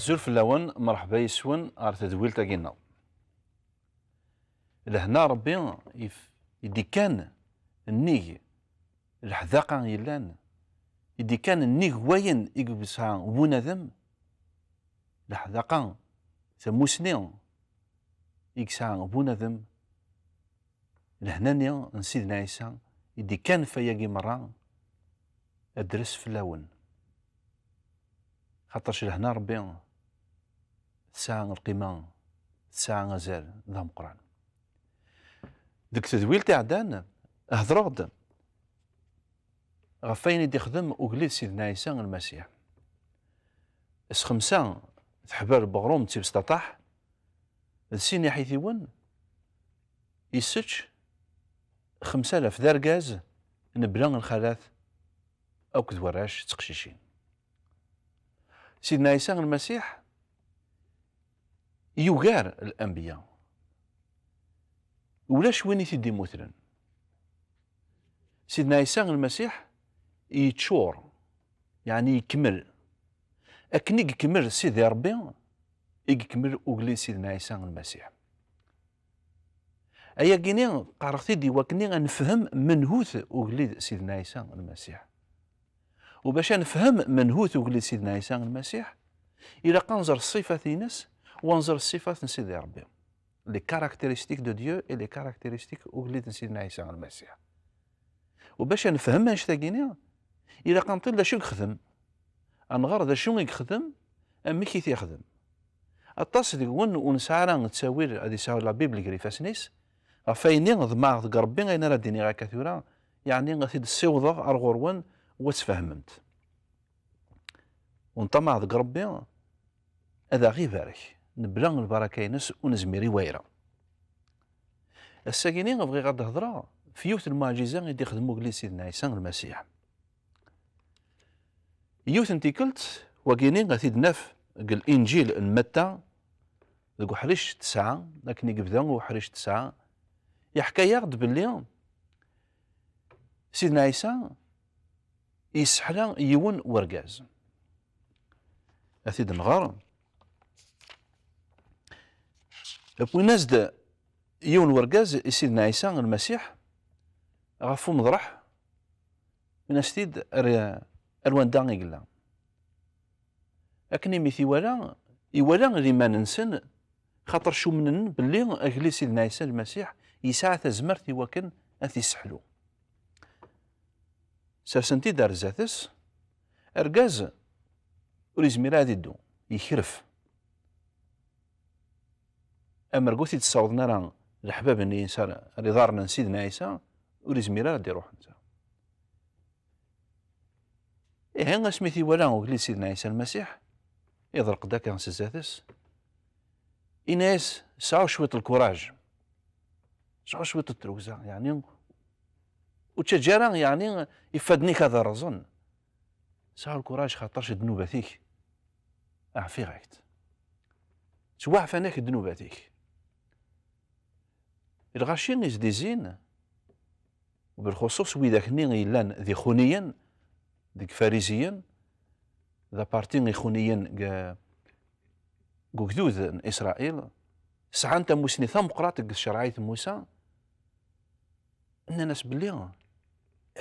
أزول فلاون مرحبا يسون غير تدويل تاكينا. لهنا ربي يدي كان النيج الحذاقة يلان يدي كان النيج وين يقبسها بونادم الحذاقة ثموسني يكسها بونادم لهنانيا نسيدنا عيسى يدي كان فياقي مرة أدرس فلاون خاطرش لهنا ربي تسعى القيمة تسعى غزال ذا مقران ديك تدويل تاع دان هضرغد غفاين يدي خدم وقليد سيدنا عيسى المسيح اس خمسة تحبر بغروم تيب ستطاح السين حيثيون يسج 5000 داركاز نبلان الخلاث او كدوراش تقشيشين سيدنا عيسى المسيح يوغار الانبياء ولاش وين يتدي مثلا سيدنا عيسى المسيح يتشور يعني يكمل أكن يكمل سيدي ربي يكمل أغلي سيدنا عيسى المسيح أيا كيني قارختي دي وكني غنفهم منهوث أغلي سيدنا عيسى المسيح وباش نفهم منهوث أغلي سيدنا عيسى المسيح إلا قنزر الصفات ناس وانزر الصفات سيدي ربي les caractéristiques de Dieu et les caractéristiques أغلي سيدنا عيسى المسيح وباش نفهم اش تاكيني إلا قنطيل دا شو يخدم أنغار دا شو يخدم أمي كي تيخدم الطاس ديك ونسعى تساوير هادي ساوي لا بيبل كري فاسنيس غفايني ضماغ ذك ربي غينا راه ديني غا كثورا يعني غادي تسيوض أرغورون وتفهمت ونطمع ذك ربي هذا غير بارك نبلا البركة ينس ونزميري وايرة الساكيني غبغي غاد هضرا في يوث المعجزة غادي يخدمو كلي سيدنا عيسى المسيح يوث انتيكلت وكيني غادي ناف الانجيل المتى ذوك حريش 9 لكن يقبدا وحريش 9 يحكى ياخد باللي سيدنا عيسى يسحلا يون ورقاز اثيد نغار وين نزد يون ورقاز سيدنا عيسى المسيح غفو مضرح من استيد الوان دان يقلا لكن ميثي ولا يولا اللي ما ننسن خاطر شو منن باللي اجلي سيدنا عيسى المسيح يسعى تزمرتي وكن اثي سحلو سرسنتي دار زاتس ارقاز وريزميرا ديدو يخرف اما رقوثي تصاوضنا راه الحباب اني ينسى رضارنا سيدنا عيسى وريزميرا دي روح انت إيه هنا سميثي ولا وقلي سيدنا عيسى المسيح يضرق داك نسزاتس إناس سعوا شوية الكوراج سعوا شوية التروزة يعني وتشجرا يعني يفادني كذا رزن سعوا الكوراج خاطرش ذنوباتيك أعفي غايت توعف أناك ذنوباتيك الغاشين يزديزين وبالخصوص وإذا كني يلان ذي خونيا ديك فاريزيا ذا بارتين خونيين قدود إسرائيل سعان تموسني ثم قراتك الشرعية موسى إن ناس بلي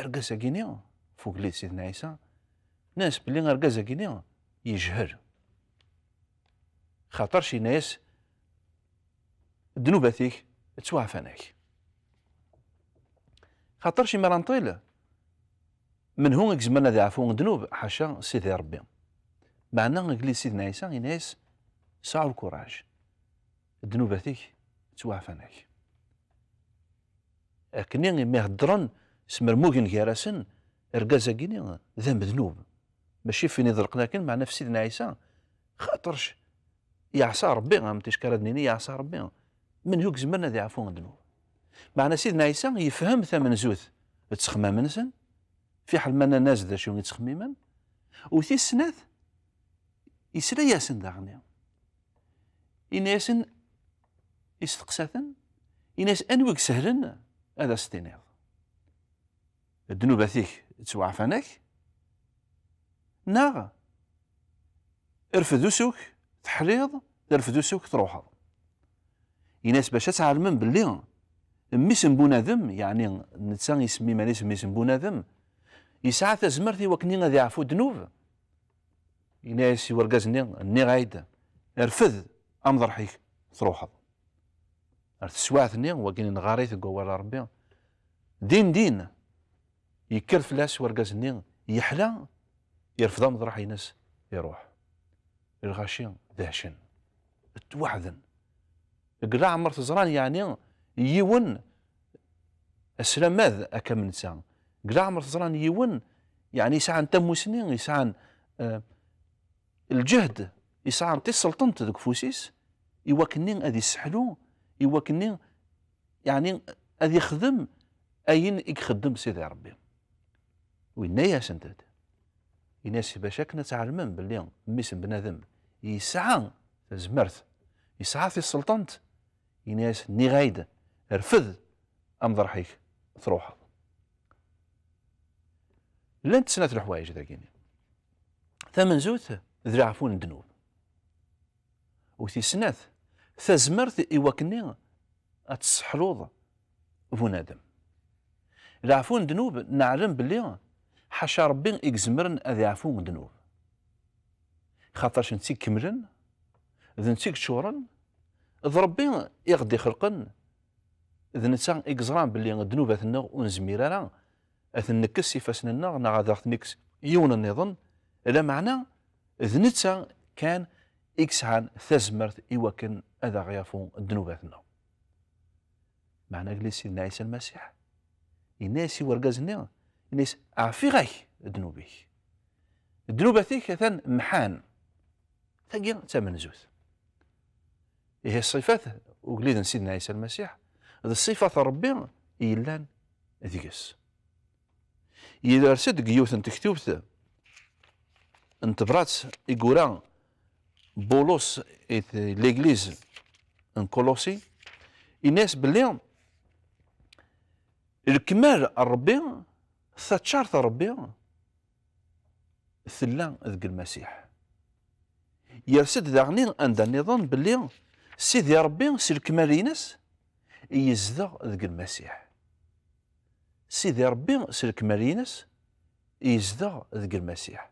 أرقازا كينيا فوق لي سيدنا عيسى ناس بلي أرقازا كينيا يجهل خاطر شي ناس ذنوباتيك توعفاناك خاطر شي مرانطيل من هون زماننا ذي عفون ذنوب حاشا سيدي ربي معنا قلي سيدنا عيسى ناس سعوا الكوراج ذنوباتيك توعفاناك لكن ما هضرن سمرموغن كاراسن ارقازا كيني ذنب ذنوب ماشي فين يضرق لكن مع نفس سيدنا عيسى خاطرش يعصى ربي غام تشكردني يعصى ربي من هوك زماننا ذي عفون ذنوب معنا سيدنا عيسى يفهم ثمن زوث تسخمام نسن في حال ما الناس ذا شو يتخميما وثي السنات يسرى ياسن داغني إناسن يستقساثن إناس أنوك سهلن هذا ستينيض الذنوباتيك توعفانك ناغ ارفد وسوك تحريض ترفدو سوك تروحض. يناس باش تعلمن باللي ميسم بنادم، يعني نتسان يسمي مانيس ميسم بنادم يسعى تزمرت وكني غادي يعفو ذنوب. يناس ورقازني ني غايد ارفد امضر حيك تروحض. تسواعثني وكني نغاريت قوال ربي دين دين يكر فلاس ورقازني يحلى يرفض امضر حي ناس يروح الغاشي دهشن توحدن قرا عمر تزران يعني يون السلام ماذا أكم نسان قرا عمر تزران يون يعني يسعى تموسنين يسعى الجهد يسعى تسلطنت ذوك فوسيس يوكنين أذي يسحلو يوكنين يعني أذي يخدم أين يخدم سيدي ربي وين يا سنتد يناس باش كنا تعلمن باللي ميسم بنادم يسعى تزمرت يسعى في السلطنت يناس ني غايد رفض امضر حيك تروح لن تسنات الحوايج ذاكيني ثمن زوت ذرعفون الذنوب وثي سنات ثزمرت إيوكني أتسحلوض بنادم العفون الذنوب نعلم باللي حاشا ربي إكزمرن أذ يعفون الذنوب خاطرش نتيك كملن إذا نتيك شورن إذ ربي يغدي خلقن إذا نتا إكزران باللي الذنوب أثنا ونزميرا أثنكس يفاسنا نا غادا نكس يون النظن لا معنى إذ نتا كان إكسعان ثزمرت إيوكن أذا غيافون الذنوب أثنا معنى قلي سيدنا عيسى المسيح الناس ورقازنا الناس عافي غاي ذنوبي الذنوب ثيك ثان محان ثقيا ثمن زوث هي الصفات وقليدا سيدنا عيسى المسيح هذه الصفات ربي إيلان ذيكس إذا صدق يوث تكتوبت انتبرات إيقوران بولوس ليغليز ان كولوسي الناس باللي الكمال الربي ثاتشارت ربي ثلا ذق المسيح يرسد داغني عند النظام باللي سيدي ربي سي الكمال ينس يزدغ ذق المسيح سيدي ربي سي الكمال ينس يزدغ ذق المسيح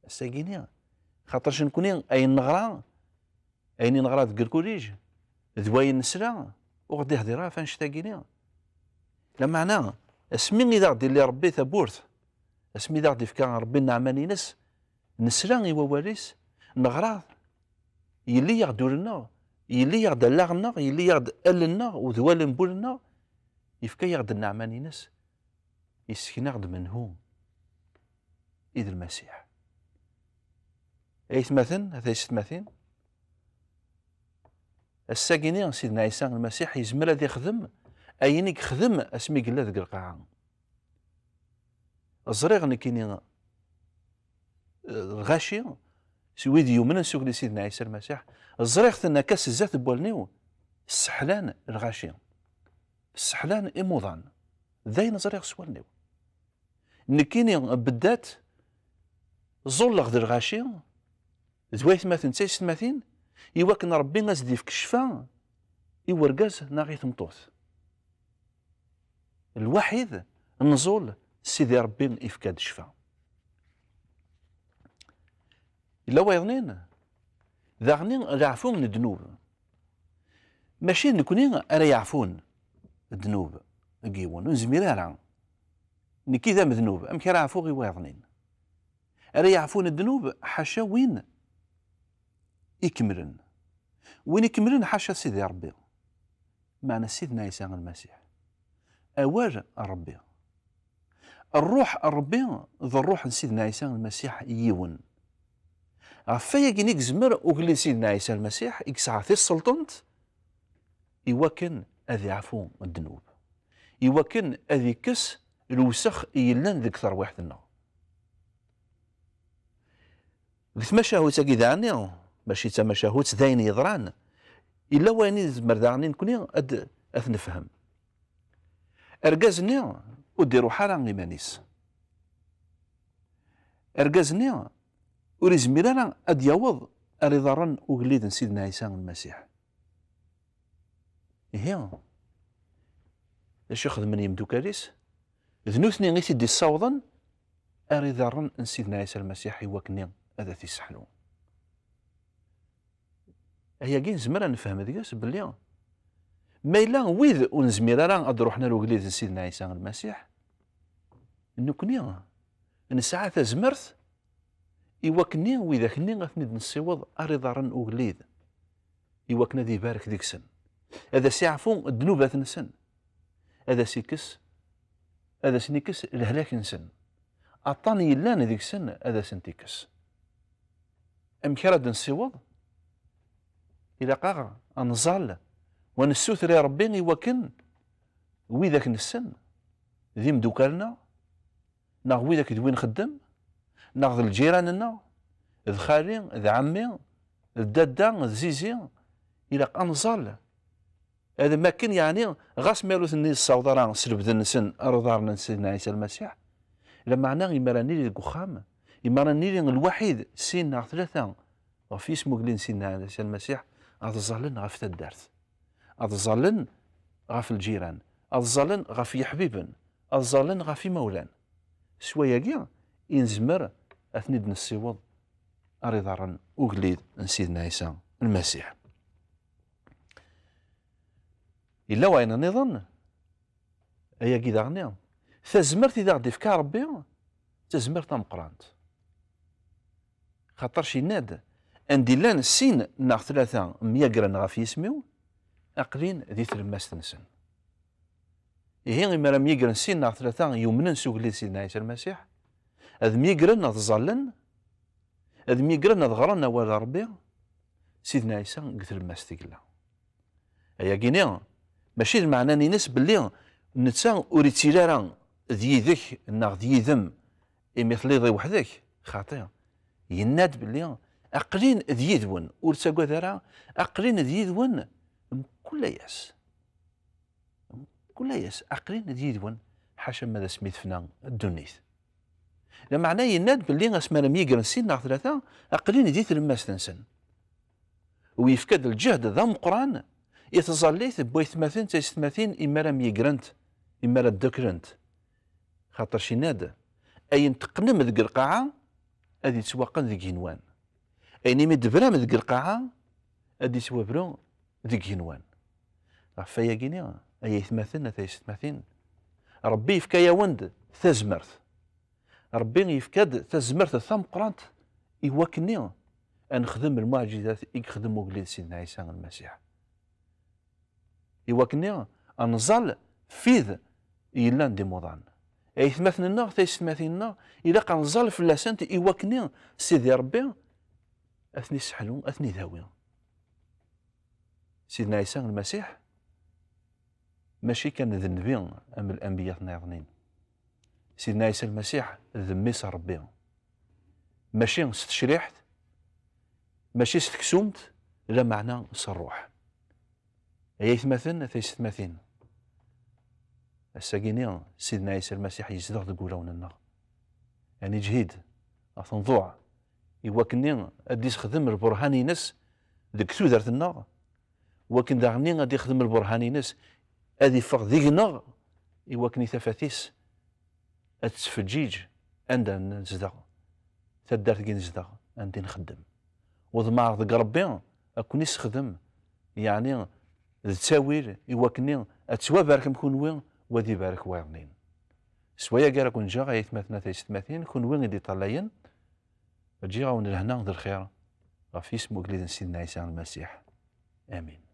ساكيني خاطرش نكوني اين نغرا اين نغرا ذق الكوليج ذواين نسرا وغدي هضيرها فانش تاكيني لا معنى اسمي إذا غدي اللي ربي ثبورت اسمي إذا غدي فكا ربي النعمان ينس نسرا إوا واليس نغرا يلي يغدو لنا يلي يغد لاغنا يلي يغد ألنا وذوال نبولنا يفكا يغد النعمان ينس يسكن يغد منه إذ المسيح أيثمثن هذا يستمثين الساكيني سيدنا عيسى المسيح يزمر هذا يخدم أينك خدم اسمي قلا ذيك القاعة الزريغ نكيني الغاشي سويد يومنا سوق لسيدنا عيسى المسيح الزريغ ثنا كاس الزات بوالنيو السحلان الغاشي السحلان إموضان ذاين زريغ سوالنيو نكيني بدات زولغ ذي الغاشي زوايث ماثن تسيس ماثين يوكن ربي غازدي في كشفا يورقاز ناغي تمطوث الوحيد النزول سيدي ربي يفكاد شفا إلا ويظنين ذاغنين يعفون من الذنوب ماشي نكونين أرا يعفون الذنوب قيون نزميرا نكي ذا مذنوب أم كرا عفو غي ويظنين أرا يعفون الذنوب حاشا وين يكملن وين يكملن حاشا سيدي ربي معنى سيدنا عيسى المسيح أوار ربي الروح الربي ذو الروح سيدنا عيسى المسيح يون عفايا كي زمر وقلي سيدنا عيسى المسيح يكسع في السلطنت يوكن أذي عفو الذنوب يوكن أذي كس الوسخ يلان ذيك ثروحتنا قلت مشاهوت كي عني ماشي تا مشاهوت داين يضران إلا واني زمر داعني نكوني أثنفهم أرقازني وديرو حالة إيمانيس أرقازني وريزمير أنا أد يوض أريضارا أغليد سيدنا عيسى المسيح. هي اش يخدم يمدوكاليس ذنوثني غي تيدي الصوضا أريضارا سيدنا عيسى المسيح يوكني هذا تيسحلو. هي كي نزمر نفهم هذيك بلي ما إلا ويذ ونزمير راه غاد روحنا لوغليد سيدنا عيسى المسيح نكوني نسعى تزمرت إواكني وإذا كني غاثني نصيوض أريضارا أوغليد إواكنا ذي بارك ديك سن هذا سيعفو الذنوبات نسن هذا سيكس هذا سنيكس الهلاك نسن عطاني لان ذيك سن هذا سنتيكس أمكراد نصيوض إلى قاغا أنزال ونسوثر يا ربي إواكن وإذاك نسن ذي مدوكالنا ناغ وإذاك دوين خدم ناخذ الجيراننا ذ خالي ذ عمي الدادا الزيزي الى انزال هذا ما كان يعني غاس مالوث الناس الصوضه راه سلبد النسن ارضارنا سيدنا عيسى المسيح الا معناه اما راني لك وخام اما راني الوحيد سينا ثلاثه وفي اسمه قلين سيدنا عيسى المسيح غتظلن غا في تدارت غتظلن غا في الجيران غتظلن غا في حبيبن غتظلن غا في مولان شويه كاع ينزمر اثني نسيوض أريضارا أغليد سيدنا عيسى المسيح. إلا وين نظن هي كي داغني تزمرت إذا غدي فكا ربي تزمرت مقرانت خاطر شي ناد عندي لان السين ناغ ثلاثة مياقرن غا في اسميو أقلين ذي تلماس تنسن هي غير مرا مياقرن سين ناغ ثلاثة يومنن سوغليد سيدنا عيسى المسيح هذ ميقرن ظلن هذ ميقرن غرنا ولا ربي سيدنا عيسى قتل الماس تقلا هيا كينيا ماشي المعنى نينس باللي نتا أوريتيلا راه ذيذك ناغ ذيذم مثلي وحدك خاطئ يناد باللي أقلين ذيذون ورتاقوا ذرا أقلين ذيذون كل ياس كل ياس أقلين ذيذون حاشا ماذا سميت فينا الدنيث لما معناه يناد باللي اسمانا ميقرن سين ناغ ثلاثة أقلين ذي تلماس تنسن ويفكد الجهد ذا مقران يتظليت بويثماثين تيستماثين إما راه ميقرنت إما راه دكرنت خاطر شي ناد أين تقنم ذيك القاعة أدي تسواقن ذيك هنوان أين مدبرام ذيك القاعة أدي توابرو ذيك هنوان فيا كينيا أي ثماثين تيستماثين ربي يفكا يا وند تزمرت ربي يفكاد تزمرت ثم قرانت يوكني نخدم المعجزات يخدم وقليد سيدنا عيسى المسيح يوكني نزال فيذ يلان دي موضان اي ثماثنا تيستماثينا الى قنزال في اللاسانت يوكني سيدي ربي اثني سحلو اثني ذاوي سيدنا عيسى المسيح ماشي كان ذنبي ام الانبياء الناظرين سيدنا عيسى المسيح ذميس ربي ماشي ستشريحت ماشي ستكسومت لا معنى الروح هي ثماثين ثماثين الساقيني سيدنا عيسى المسيح يزدغ تقولون لنا يعني جهيد تنضوع يوكني ادي يخدم البرهاني نس ذيك تودرت النار وكن داغني غادي يخدم البرهاني نس ادي فق ذيقنا يوكني ثفاثيس اتسفجيج عندنا نزدغ تدارت كي نزدغ عندي نخدم وضمار ذك ربي اكون يسخدم يعني التاويل يوكني اتسوا بارك نكون وين وذي بارك واغنين سوايا كاع كون جا غايت مثلا تيستماثين كون وين يدي طلاين تجي غاون لهنا ذا الخير غا في اسمه قليل سيدنا عيسى المسيح امين.